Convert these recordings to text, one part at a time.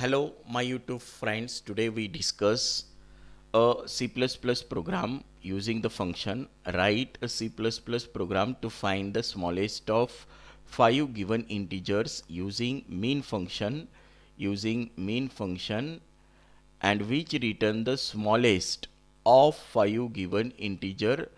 Hello, my YouTube friends. Today we discuss a C++ program using the function write a C++ program to find the smallest of five given integers using main function and which return the smallest of five given integer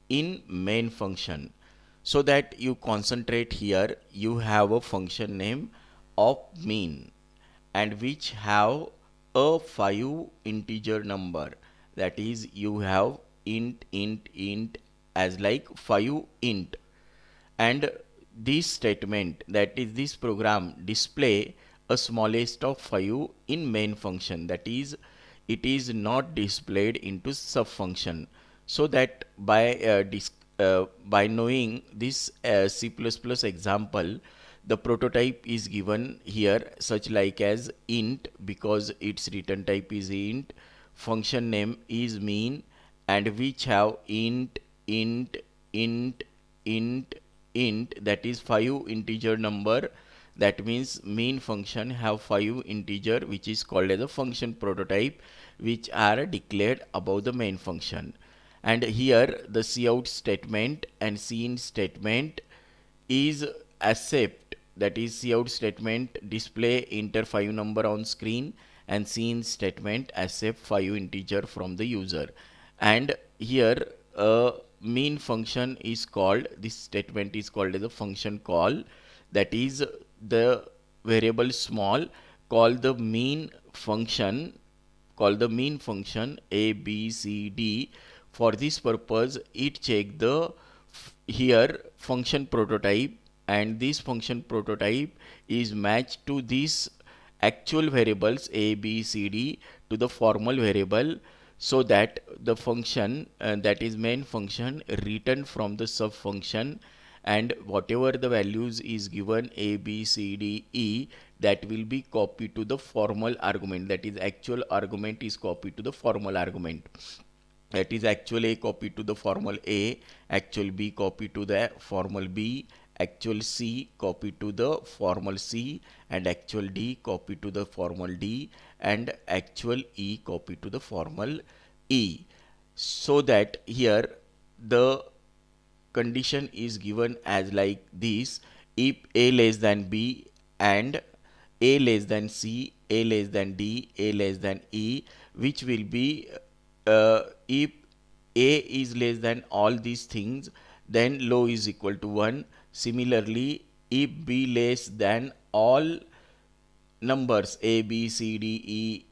in main function. So that you concentrate here, you have a function name of mean and which have a five integer number, that is you have int as like five int, and this statement, that is this program, display a smallest of five in main function, that is it is not displayed into sub function. So that by knowing this C++ example, the prototype is given here such like as int, because its return type is int, function name is mean, and which have int int int int, that is five integer number. That means main function have five integer, which is called as a function prototype, which are declared above the main function. And here the cout statement and cin statement is accept, that is cout statement display enter five number on screen, and cin statement accept five integer from the user. And here a main function is called, this statement is called as a function call, that is the variable small call the main function, a b c d. For this purpose it check the here function prototype, and this function prototype is matched to this actual variables a b c d to the formal variable, so that the function that is main function return from the sub function, and whatever the values is given a b c d e, that will be copied to the formal argument, that is actual argument is copied to the formal argument, that is actual a copied to the formal a, actual b copied to the formal b, actual c copied to the formal c, and actual d copied to the formal d, and actual e copied to the formal e. So that here the condition is given as like this: if a less than b and a less than c, a less than d, a less than e, which will be if a is less than all these things, then low is equal to 1. Similarly, if b less than all numbers a b c d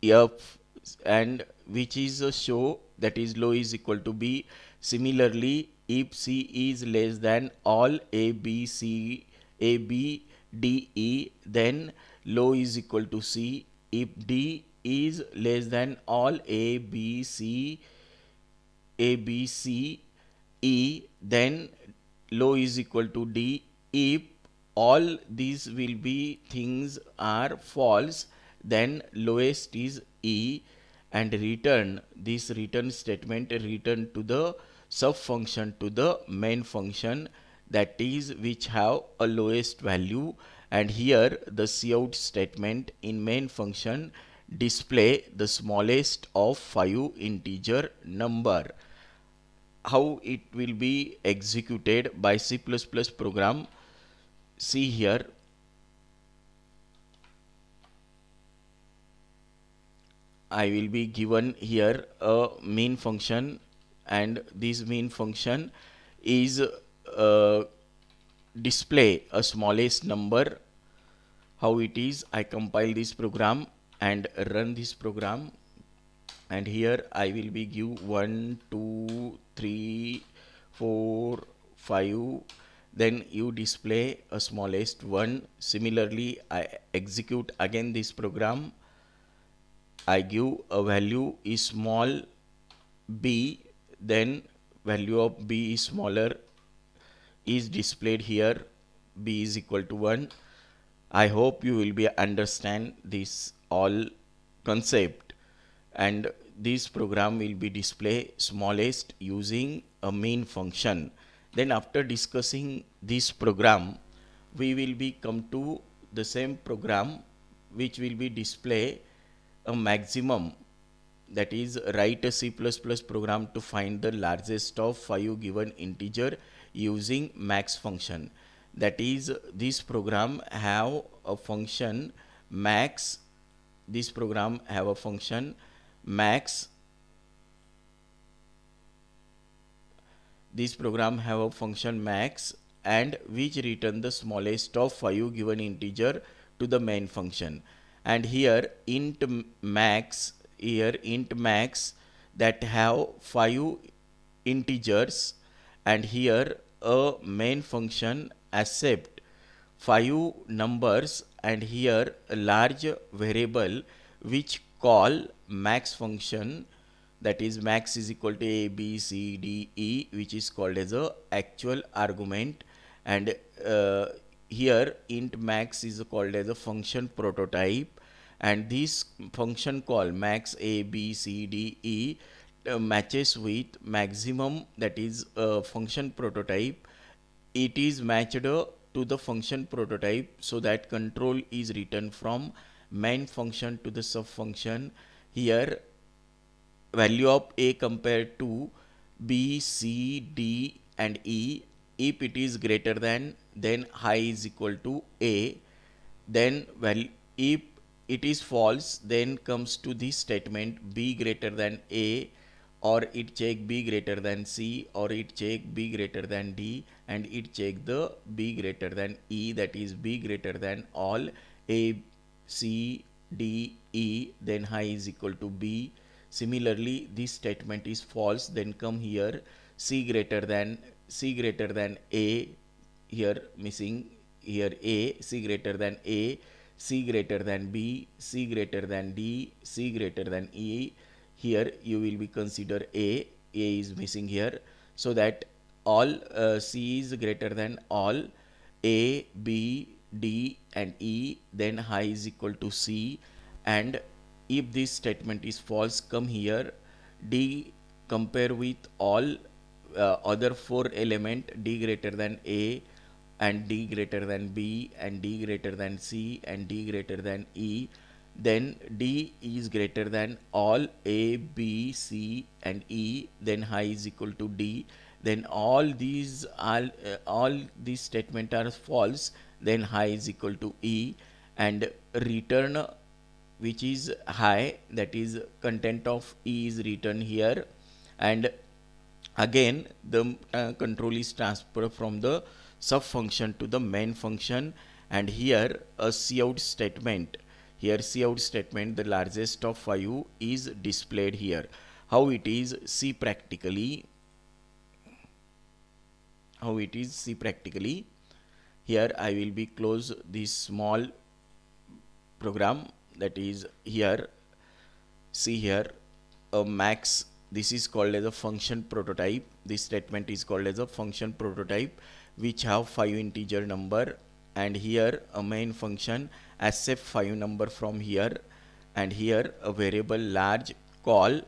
e f, and which is a show, that is low is equal to b. Similarly, if c is less than all a b c a b d e, then low is equal to c. If d is less than all a b c a b c e, then low is equal to d. If all these will be things are false, then lowest is e, and return this return statement return to the sub function to the main function, that is which have a lowest value. And here the cout statement in main function display the smallest of five integer number. How it will be executed by C++ program, see here. I will be given here a main function, and this main function is display a smallest number. How it is, I compile this program and run this program, and here I will be give 1 2 3 4 5, then you display a smallest one. Similarly, I execute again this program, I give a value is small b, then value of b is smaller is displayed here, b is equal to 1. I hope you will be understand this all concept, and this program will be display smallest using a main function. Then after discussing this program, we will be come to the same program which will be display a maximum, that is write a C++ program to find the largest of 5 given integer using max function. That is, this program have a function max, this program have a function max, this program have a function max, and which return the smallest of 5 given integer to the main function. And here int max that have 5 integers, and here a main function accept 5 numbers, and here a large variable which call max function, that is max is equal to a b c d e, which is called as a actual argument. And here int max is called as a function prototype, and this function call max a b c d e matches with maximum, that is function prototype. It is matched to the function prototype, so that control is written from main function to the sub function. Here value of a compared to b c d and e, if it is greater than, then high is equal to a. Then if it is false, then comes to this statement b greater than a, or it check b greater than c, or it check b greater than d, and it check the b greater than e, that is b greater than all a c d e, then high is equal to b. Similarly, this statement is false, then come here c greater than a, here missing here a, c greater than a, c greater than b, c greater than d, c greater than e. Here you will be consider a is missing here, so that all c is greater than all a, b, d and e, then high is equal to c. And if this statement is false, come here d compare with all other 4 element, d greater than a, and d greater than b, and d greater than c, and d greater than e. Then d is greater than all a, b, c and e, then high is equal to d. Then all these statement are false, then high is equal to e, and return which is high, that is content of e is written here. And again the control is transferred from the sub function to the main function. And here a cout statement, here cout statement, the largest of 5 is displayed here. How it is, see practically, how it is, see practically. Here I will be close this small program, that is here, see here a max, this is called as a function prototype, this statement is called as a function prototype, which have 5 integer number. And here a main function accept 5 number from here, and here a variable large call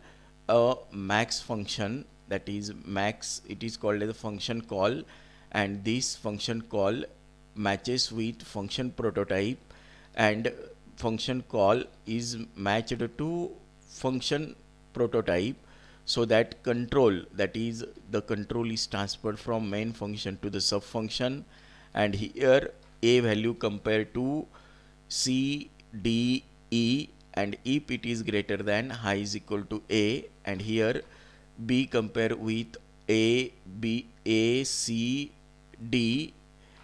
a max function, that is max, it is called as a function call, and this function call matches with function prototype, and function call is matched to function prototype, so that control, that is the control is transferred from main function to the sub function. And here a value compared to c d e, and if it is greater than, high is equal to a. And here b compare with a, b, a, c, d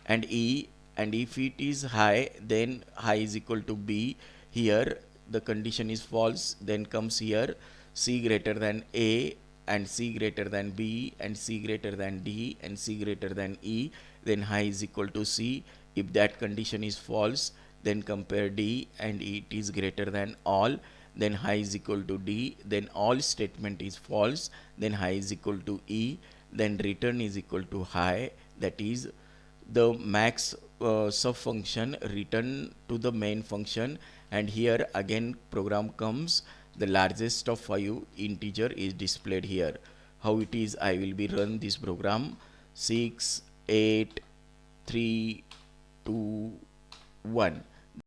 and e, and if it is high, then high is equal to b. Here the condition is false, then comes here c greater than a, and c greater than b, and c greater than d, and c greater than e, then high is equal to c. If that condition is false, then compare d, and it is greater than all, then high is equal to d. Then all statement is false, then high is equal to e, then return is equal to high, that is the max sub function return to the main function. And here again program comes, the largest of 5 integer is displayed here. How it is, I will be run this program. 6 8 3 2 1.